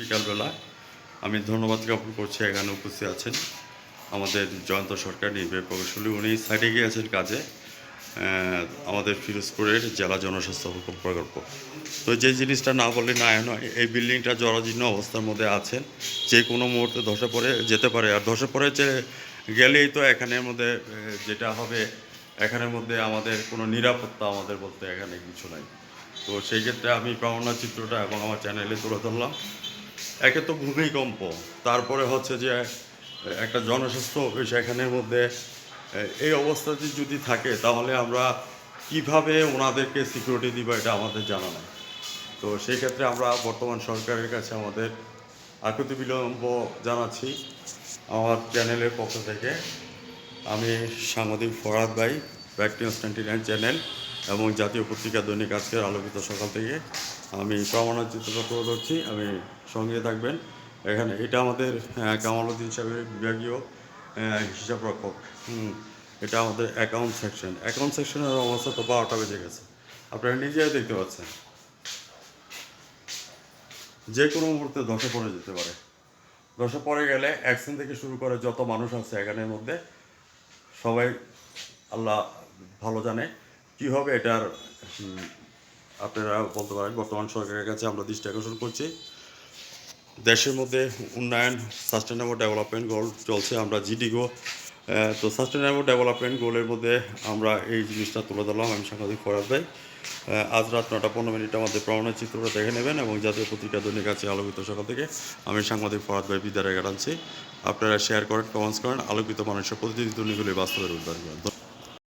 বিকালবেলা আমি ধন্যবাদ জ্ঞাপন করছি এখানে উপস্থিত আছেন আমাদের জয়ন্ত সরকার নির্বাহী প্রকৌশলী। উনি সাইডে গিয়েছেন কাজে, আমাদের ফিরোজপুরের জেলা জনস্বাস্থ্য প্রকল্প। তো যে জিনিসটা না বললে না নয়, এই বিল্ডিংটা জরাজীর্ণ অবস্থার মধ্যে আছেন, যে কোনো মুহূর্তে ধসে পড়ে যেতে পারে। আর ধসে পড়ে গেলেই তো এখানের মধ্যে যেটা হবে, এখানের মধ্যে আমাদের কোনো নিরাপত্তা আমাদের বলতে এখানে কিছু নাই। তো সেই ক্ষেত্রে আমি প্রামাণ্য চিত্রটা এবং আমার চ্যানেলে তুলে ধরলাম। একে তো ভূমিকম্প, তারপরে হচ্ছে যে একটা জনস্বাস্থ্য অফিস এখানের মধ্যে এই অবস্থাতে যদি থাকে, তাহলে আমরা কিভাবে ওনাদেরকে সিকিউরিটি দিব এটা আমাদের জানা নাই। তো সেই ক্ষেত্রে আমরা বর্তমান সরকারের কাছে আমাদের আকুতি বিলম্ব জানাচ্ছি। আমার চ্যানেলের পক্ষ থেকে আমি সাংবাদিক ফরহাদ ভাই, ব্যাক নিউজ 99 চ্যানেল এবং জাতীয় পত্রিকা দৈনিক আজকের আলোকিত সকাল থেকে আমি প্রমাণ চিত্রটা তুলে ধরছি। আমি সঙ্গে থাকবেন। এখানে এটা আমাদের কামালউদ্দিন সাহেবের বিভাগীয় হিসাব রক্ষক। এটা আমাদের অ্যাকাউন্ট সেকশন। অ্যাকাউন্ট সেকশনের অবস্থা তো 12টা বেজে গেছে, আপনারা নিজেই দেখতে পাচ্ছেন। যে কোনো মুহূর্তে ধসে পড়ে যেতে পারে। ধসে পড়ে গেলে অ্যাক্সিডেন্ট থেকে শুরু করে যত মানুষ আছে এখানের মধ্যে, সবাই আল্লাহ ভালো জানে কী হবে। এটার আপনারা বলতে পারেন। বর্তমান সরকারের কাছে আমরা দৃষ্টি আকর্ষণ করছি। দেশের মধ্যে উন্নয়ন, সাস্টেনেবল ডেভেলপমেন্ট গোল চলছে, আমরা জিডিগো। তো সাস্টেনেবল ডেভেলপমেন্ট গোলের মধ্যে আমরা এই জিনিসটা তুলে ধরলাম। আমি সাংবাদিক ফরহাদ ভাই। আজ রাত 9টা 15 আমাদের প্রমাণের চিত্রটা দেখে নেবেন এবং জাতীয় পত্রিকা দৈনিক আছে আলোকিত সকাল থেকে আমি সাংবাদিক ফরহাদ ভাই বিদায় জানাচ্ছি। আপনারা শেয়ার করেন, কমেন্টস করেন, আলোকিত মানুষের প্রতিনিধি দৈনিকগুলি বাস্তবে রূপদান করেন।